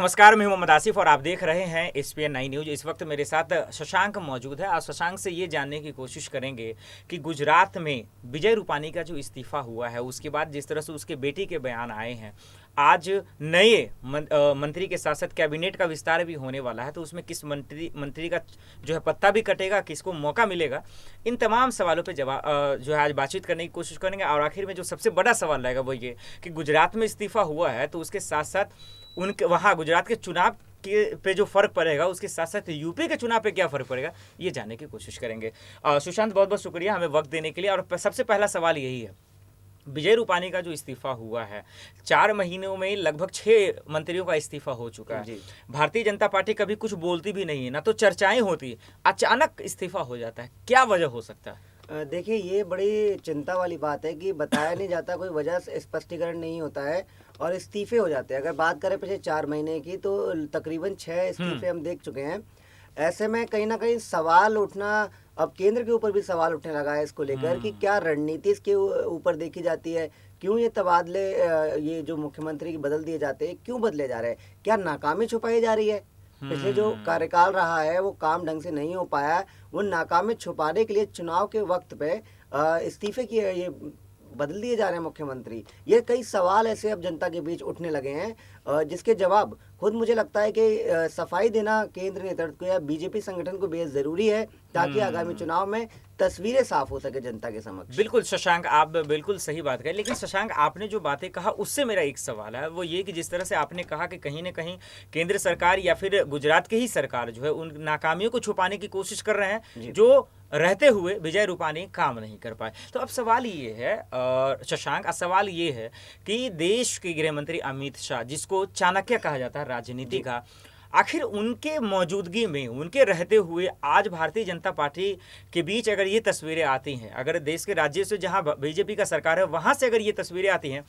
नमस्कार, मैं मोहम्मद आसिफ और आप देख रहे हैं एसपीएन 9 न्यूज। इस वक्त मेरे साथ शशांक मौजूद है और शशांक से ये जानने की कोशिश करेंगे कि गुजरात में विजय रूपानी का जो इस्तीफा हुआ है उसके बाद जिस तरह से उसके बेटी के बयान आए हैं, आज नए मंत्री के साथ साथ कैबिनेट का विस्तार भी होने वाला है, तो उसमें किस मंत्री का जो है पत्ता भी कटेगा, किसको मौका मिलेगा, इन तमाम सवालों पे जवाब जो है आज बातचीत करने की कोशिश करेंगे। और आखिर में जो सबसे बड़ा सवाल रहेगा वो ये कि गुजरात में इस्तीफा हुआ है तो उसके साथ साथ उनके वहाँ गुजरात के चुनाव के पे जो फर्क पड़ेगा उसके साथ साथ यूपी के चुनाव पे क्या फर्क पड़ेगा, ये जानने की कोशिश करेंगे। सुशांत, बहुत बहुत शुक्रिया हमें वक्त देने के लिए। और सबसे पहला सवाल यही है, विजय रूपानी का जो इस्तीफा हुआ है, 4 महीनों में लगभग 6 मंत्रियों का इस्तीफा हो चुका है। भारतीय जनता पार्टी कभी कुछ बोलती भी नहीं है, ना तो चर्चाएं होती, अचानक इस्तीफा हो जाता है, क्या वजह हो सकता है? देखिए, ये बड़ी चिंता वाली बात है कि बताया नहीं जाता, कोई वजह स्पष्टीकरण नहीं होता है और इस्तीफे हो जाते हैं। अगर बात करें पिछले 4 महीने की तो तकरीबन 6 इस्तीफे हम देख चुके हैं। ऐसे में कहीं ना कहीं सवाल उठना, अब केंद्र के ऊपर भी सवाल उठने लगा है इसको लेकर कि क्या रणनीति इसके ऊपर देखी जाती है, क्यों ये तबादले, ये जो मुख्यमंत्री बदल दिए जाते हैं, क्यों बदले जा रहे हैं, क्या नाकामी छुपाई जा रही है? पिछले जो कार्यकाल रहा है वो काम ढंग से नहीं हो पाया, वो नाकामी छुपाने के लिए चुनाव के वक्त पे इस्तीफे की ये बदल दिए जा रहे हैं मुख्यमंत्री। ये कई सवाल ऐसे अब जनता के बीच उठने लगे हैं जिसके जवाब खुद मुझे लगता है कि सफाई देना केंद्र नेतृत्व को या बीजेपी संगठन को बेहद जरूरी है ताकि आगामी चुनाव में तस्वीरें साफ हो सके जनता के समक्ष। बिल्कुल शशांक, आप बिल्कुल सही बात करें, लेकिन शशांक आपने जो बातें कहा उससे मेरा एक सवाल है, वो ये कि जिस तरह से आपने कहा कि कहीं ना कहीं केंद्र सरकार या फिर गुजरात की ही सरकार जो है उन नाकामियों को छुपाने की कोशिश कर रहे हैं जो रहते हुए विजय रूपानी काम नहीं कर पाए। तो अब सवाल ये है शशांक, सवाल ये है कि देश के गृह मंत्री अमित शाह, जिसको चाणक्य कहा जाता है राजनीति का, आखिर उनके मौजूदगी में, उनके रहते हुए आज भारतीय जनता पार्टी के बीच अगर ये तस्वीरें आती हैं, अगर देश के राज्य से जहां बीजेपी का सरकार है वहां से अगर ये तस्वीरें आती हैं,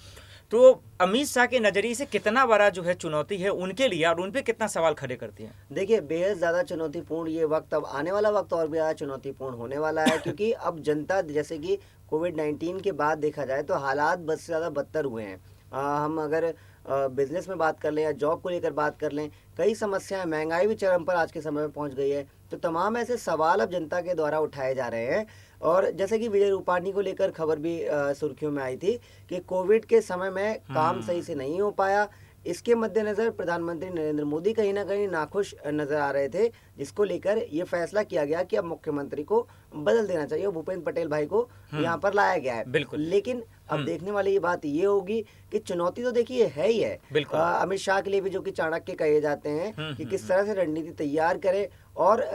तो अमित शाह के नजरिए से कितना बड़ा जो है चुनौती है उनके लिए और उन पे कितना सवाल खड़े करती हैं? देखिए, बेहद ज़्यादा चुनौतीपूर्ण ये वक्त, अब आने वाला वक्त और भी ज़्यादा चुनौतीपूर्ण होने वाला है क्योंकि अब जनता, जैसे कि कोविड-19 के बाद देखा जाए तो हालात बद से ज़्यादा बदतर हुए हैं। हम अगर बिजनेस में बात कर लें या जॉब को लेकर बात कर लें, कई समस्याएं, महंगाई भी चरम पर आज के समय में पहुंच गई है। तो तमाम ऐसे सवाल अब जनता के द्वारा उठाए जा रहे हैं। और जैसे कि विजय रूपानी को लेकर खबर भी सुर्खियों में आई थी कि कोविड के समय में काम सही से नहीं हो पाया। इसके मद्देनजर प्रधानमंत्री नरेंद्र मोदी कहीं ना कहीं नाखुश नजर आ रहे थे, जिसको लेकर ये फैसला किया गया कि अब मुख्यमंत्री को बदल देना चाहिए, भूपेंद्र पटेल भाई को यहाँ पर लाया गया है। बिल्कुल। लेकिन अब देखने वाली ये बात ये होगी कि चुनौती तो देखिए है ही है अमित शाह के लिए भी, जो कि चाणक्य कहे जाते हैं, कि किस तरह से रणनीति तैयार करे और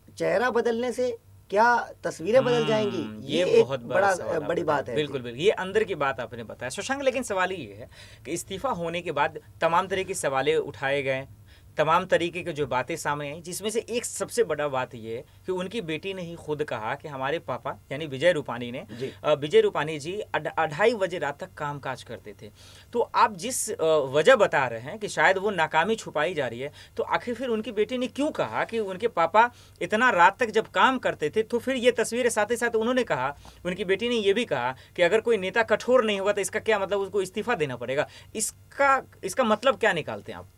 चेहरा बदलने से क्या तस्वीरें बदल जाएंगी, ये बहुत बड़ी बात है। बिल्कुल बिल्कुल, ये अंदर की बात आपने बताया शशांक। लेकिन सवाल ये है कि इस्तीफा होने के बाद तमाम तरह के सवाल उठाए गए, तमाम तरीके की जो बातें सामने आई, जिसमें से एक सबसे बड़ा बात यह है कि उनकी बेटी ने ही खुद कहा कि हमारे पापा यानी विजय रूपानी जी 2:30 बजे रात तक कामकाज करते थे। तो आप जिस वजह बता रहे हैं कि शायद वो नाकामी छुपाई जा रही है, तो आखिर फिर उनकी बेटी ने क्यों कहा कि उनके पापा इतना रात तक जब काम करते थे? तो फिर ये तस्वीरें साथ ही साथ उन्होंने कहा, उनकी बेटी ने ये भी कहा कि अगर कोई नेता कठोर नहीं होगा तो इसका क्या मतलब, उसको इस्तीफा देना पड़ेगा। इसका मतलब क्या निकालते हैं आप?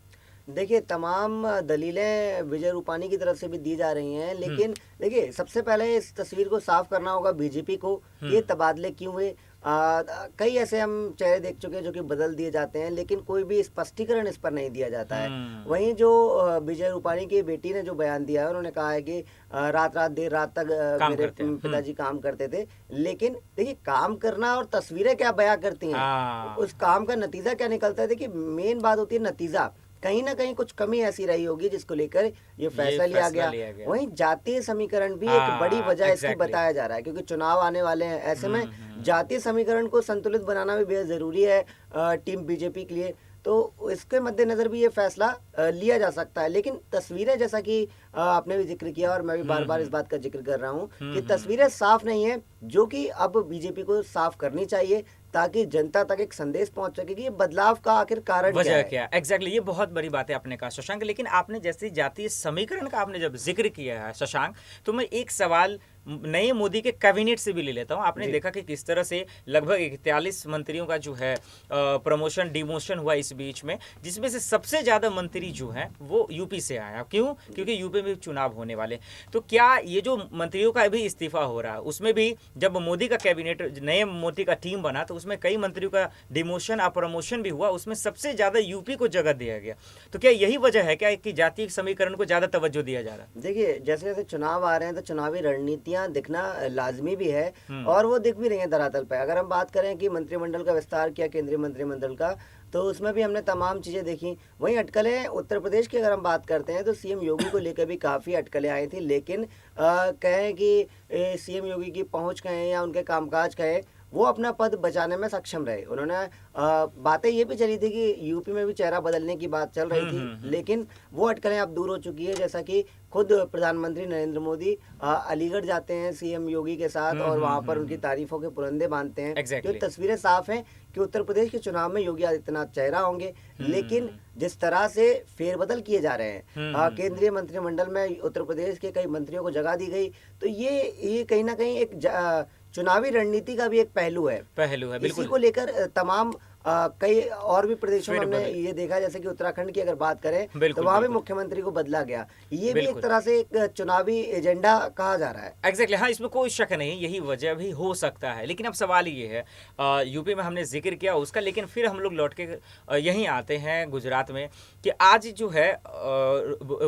देखिए, तमाम दलीलें विजय रूपानी की तरफ से भी दी जा रही हैं, लेकिन देखिए, सबसे पहले इस तस्वीर को साफ करना होगा बीजेपी को, ये तबादले क्यों हुए। कई ऐसे हम चेहरे देख चुके हैं जो कि बदल दिए जाते हैं, लेकिन कोई भी स्पष्टीकरण इस पर नहीं दिया जाता है। वहीं जो विजय रूपानी की बेटी ने जो बयान दिया है, उन्होंने कहा है कि देर रात तक मेरे पिताजी काम करते थे। लेकिन देखिए, काम करना और तस्वीरें क्या बयां करती हैं, उस काम का नतीजा क्या निकलता है। देखिए, मेन बात होती है नतीजा। कहीं ना कहीं कुछ कमी ऐसी रही होगी जिसको लेकर ये फैसला लिया गया। वहीं जातीय समीकरण भी एक बड़ी वजह इसकी बताया जा रहा है, क्योंकि चुनाव आने वाले हैं। ऐसे में जातीय समीकरण को संतुलित बनाना भी बेहद जरूरी है टीम बीजेपी के लिए। तो इसके मद्देनजर भी ये फैसला लिया जा सकता है। लेकिन तस्वीरें, जैसा कि आपने भी जिक्र किया और मैं भी बार बार इस बात का जिक्र कर रहा हूँ कि तस्वीरें साफ नहीं है, जो कि अब बीजेपी को साफ करनी चाहिए ताकि जनता तक एक संदेश पहुंच सके कि ये बदलाव का आखिर कारण वजह क्या है। एग्जैक्टली, ये बहुत बड़ी बात है आपने कहा शशांक। लेकिन आपने जैसे जातीय समीकरण का आपने जब जिक्र किया है शशांक, तो मैं एक सवाल नए मोदी के कैबिनेट से भी ले लेता हूँ। आपने देखा कि किस तरह से लगभग 41 मंत्रियों का जो है प्रमोशन डिमोशन हुआ इस बीच में, जिसमें से सबसे ज्यादा मंत्री जो है वो यूपी से आया। क्यों? क्योंकि यूपी में चुनाव होने वाले। तो क्या ये जो मंत्रियों का भी इस्तीफा हो रहा है, उसमें भी जब मोदी का कैबिनेट नए मोदी का टीम बना तो उसमें कई मंत्रियों का डिमोशन और प्रमोशन भी हुआ, उसमें सबसे ज्यादा यूपी को जगह दिया गया। तो क्या यही वजह है क्या कि जातीय समीकरण को ज्यादा तवज्जो दिया जा रहा है? देखिए, जैसे जैसे चुनाव आ रहे हैं तो चुनावी रणनीतियां दिखना लाजमी भी है और वो दिख भी रही हैं धरातल पे। अगर हम बात करें कि मंत्रिमंडल का विस्तार किया केंद्रीय मंत्रिमंडल का, तो उसमें भी हमने तमाम चीज़ें देखी। वहीं अटकलें उत्तर प्रदेश की अगर हम बात करते हैं तो सीएम योगी को लेकर भी काफ़ी अटकलें आई थी, लेकिन कहें कि सीएम योगी की पहुंच कहें या उनके कामकाज कहें, वो अपना पद बचाने में सक्षम रहे। उन्होंने बातें ये भी चली थी कि यूपी में भी चेहरा बदलने की बात चल रही थी, लेकिन वो अटकलें अब दूर हो चुकी है। जैसा कि खुद प्रधानमंत्री नरेंद्र मोदी अलीगढ़ जाते हैं सीएम योगी के साथ और वहां पर उनकी तारीफों के पुरंदे बांधते हैं। Exactly. तो तस्वीरें साफ हैं कि उत्तर प्रदेश के चुनाव में योगी आदित्यनाथ चेहरा होंगे, लेकिन जिस तरह से फेरबदल किए जा रहे हैं केंद्रीय मंत्रिमंडल में उत्तर प्रदेश के कई मंत्रियों को जगह दी गई, तो ये कहीं ना कहीं एक चुनावी रणनीति का भी एक पहलू है बिल्कुल। इसी को लेकर तमाम कई और भी प्रदेशों में हमने ये देखा, जैसे कि उत्तराखंड की अगर बात करें तो वहां भी मुख्यमंत्री को बदला गया। ये भी एक तरह से एक चुनावी एजेंडा कहा जा रहा है। एग्जैक्टली हाँ, इसमें कोई शक नहीं, यही वजह भी हो सकता है। लेकिन अब सवाल ये है, यूपी में हमने जिक्र किया उसका, लेकिन फिर हम लोग लौट के यहीं आते हैं गुजरात में कि आज जो है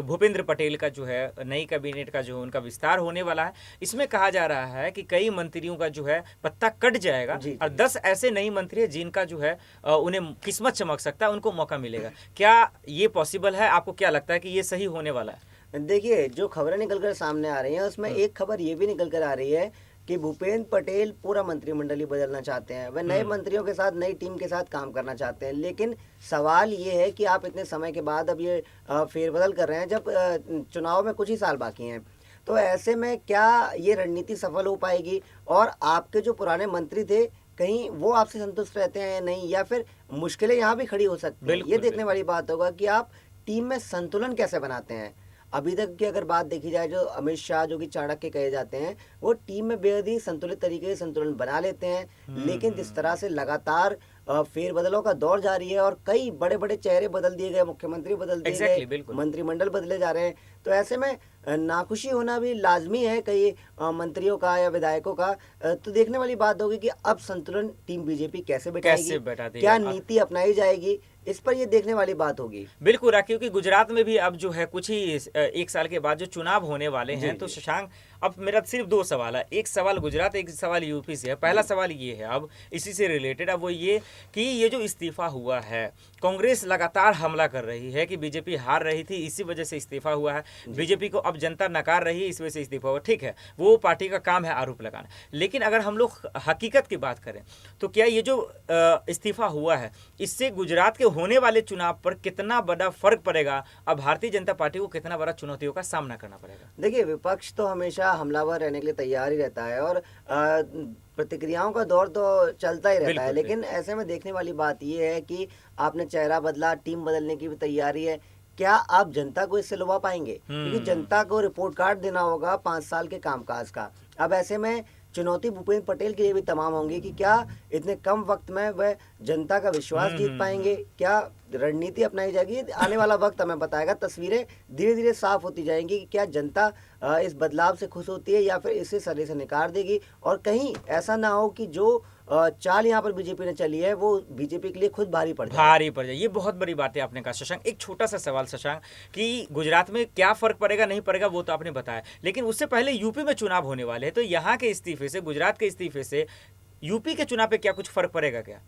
भूपेंद्र पटेल का जो है नई कैबिनेट का जो उनका विस्तार होने वाला है, इसमें कहा जा रहा है कि कई मंत्रियों का जो है पत्ता कट जाएगा और 10 ऐसे नई मंत्री है जिनका जो है उन्हें किस्मत चमक सकता है, उनको मौका मिलेगा। क्या ये पॉसिबल है? आपको क्या लगता है कि ये सही होने वाला है? देखिए, जो खबरें निकल कर सामने आ रही हैं उसमें एक खबर ये भी निकल कर आ रही है कि भूपेंद्र पटेल पूरा मंत्रिमंडल ही बदलना चाहते हैं। वह नए मंत्रियों के साथ नई टीम के साथ काम करना चाहते हैं, लेकिन सवाल ये है कि आप इतने समय के बाद अब ये फेरबदल कर रहे हैं जब चुनाव में कुछ ही साल बाकी हैं। तो ऐसे में क्या ये रणनीति सफल हो पाएगी और आपके जो पुराने मंत्री थे कहीं वो आपसे संतुष्ट रहते हैं या नहीं, या फिर मुश्किलें यहाँ भी खड़ी हो सकती हैं। ये देखने वाली बात होगा कि आप टीम में संतुलन कैसे बनाते हैं। अभी तक की अगर बात देखी जाए, जो अमित शाह जो कि चाणक्य कहे जाते हैं, वो टीम में बेहद ही संतुलित तरीके से संतुलन बना लेते हैं, लेकिन जिस तरह से लगातार फेरबदलों का दौर जारी है और कई बड़े बड़े चेहरे बदल दिए गए, मुख्यमंत्री बदल दिए गए, मंत्रिमंडल बदले जा रहे हैं, तो ऐसे में नाखुशी होना भी लाजमी है कई मंत्रियों का या विधायकों का। तो देखने वाली बात होगी कि अब संतुलन टीम बीजेपी कैसे बैठाएगी, क्या नीति अपनाई जाएगी, इस पर ये देखने वाली बात होगी। बिल्कुल, क्योंकि गुजरात में भी अब जो है कुछ ही एक साल के बाद जो चुनाव होने वाले हैं। तो शशांक, अब मेरा सिर्फ 2 सवाल है, एक सवाल गुजरात, एक सवाल यूपी से है। पहला सवाल ये है अब इसी से रिलेटेड, अब वो ये कि ये जो इस्तीफा हुआ है, कांग्रेस लगातार हमला कर रही है कि बीजेपी हार रही थी इसी वजह से इस्तीफा हुआ है, बीजेपी को अब जनता नकार रही है इस वजह से इस्तीफा हुआ। ठीक है, वो पार्टी का काम है आरोप लगाना, लेकिन अगर हम लोग हकीकत की बात करें तो क्या ये जो इस्तीफा हुआ है इससे गुजरात के होने वाले चुनाव पर कितना बड़ा फर्क पड़ेगा? अब भारतीय जनता पार्टी को कितना बड़ा चुनौतियों का सामना करना पड़ेगा? देखिए, विपक्ष तो हमेशा हमलावर रहने के लिए तैयार ही रहता है और प्रतिक्रियाओं का दौर तो चलता ही रहता है, लेकिन ऐसे में देखने वाली बात यह है कि आपने चेहरा बदला, टीम बदलने की भी तैयारी है, क्या आप जनता को इससे लुभा पाएंगे? क्योंकि जनता को रिपोर्ट कार्ड देना होगा 5 साल के कामकाज का। अब ऐसे में चुनौती भूपेंद्र पटेल के लिए भी तमाम होंगी कि क्या इतने कम वक्त में वह जनता का विश्वास जीत पाएंगे, क्या रणनीति अपनाई जाएगी। आने वाला वक्त हमें बताएगा, तस्वीरें धीरे धीरे साफ होती जाएंगी कि क्या जनता इस बदलाव से खुश होती है या फिर इसे सरे से नकार देगी, और कहीं ऐसा ना हो कि जो चाल यहाँ पर बीजेपी ने चली है वो बीजेपी के लिए खुद भारी पड़ जाए। ये बहुत बड़ी बात है आपने कहा शशांक। एक छोटा सा सवाल शशांक, कि गुजरात में क्या फर्क पड़ेगा नहीं पड़ेगा वो तो आपने बताया, लेकिन उससे पहले यूपी में चुनाव होने वाले हैं, तो यहाँ के इस्तीफे से, गुजरात के इस्तीफे से यूपी के चुनाव पे क्या कुछ फर्क पड़ेगा क्या?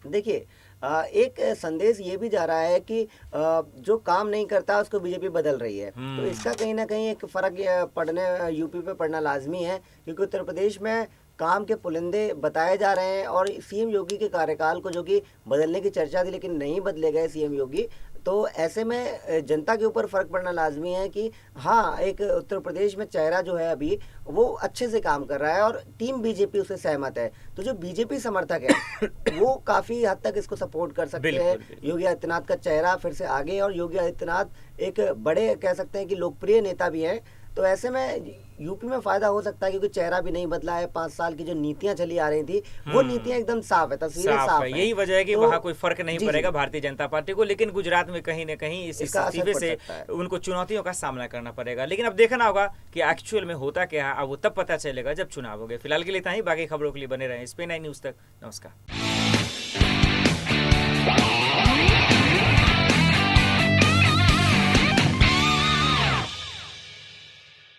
देखिए, एक संदेश ये भी जा रहा है कि जो काम नहीं करता उसको बीजेपी बदल रही है, तो इसका कहीं ना कहीं एक फर्क पड़ने यूपी पे पड़ना लाजमी है, क्योंकि उत्तर प्रदेश में काम के पुलिंदे बताए जा रहे हैं और सीएम योगी के कार्यकाल को जो कि बदलने की चर्चा थी लेकिन नहीं बदले गए सीएम योगी, तो ऐसे में जनता के ऊपर फर्क पड़ना लाजमी है कि हाँ, एक उत्तर प्रदेश में चेहरा जो है अभी वो अच्छे से काम कर रहा है और टीम बीजेपी उससे सहमत है, तो जो बीजेपी समर्थक है वो काफी हद तक इसको सपोर्ट कर सकते हैं। योगी आदित्यनाथ का चेहरा फिर से आगे, और योगी आदित्यनाथ एक बड़े कह सकते हैं कि लोकप्रिय नेता भी हैं, तो ऐसे में यूपी में फायदा हो सकता है, क्योंकि चेहरा भी नहीं बदला है, 5 साल की जो नीतियां चली आ रही थी वो नीतियां एकदम साफ है, तस्वीरें साफ है। यही वजह है कि तो वहाँ कोई फर्क नहीं जी, पड़ेगा जी, भारतीय जनता पार्टी को, लेकिन गुजरात में कहीं न कहीं इस इसका असर इस्तीफे पड़ से सकता है। उनको चुनौतियों का सामना करना पड़ेगा। लेकिन अब देखना होगा कि एक्चुअल में होता क्या है, अब वो तब पता चलेगा जब चुनाव हो गए। फिलहाल के लिए इतना ही, बाकी खबरों के लिए बने रहें SPN9 न्यूज़ तक। नमस्कार।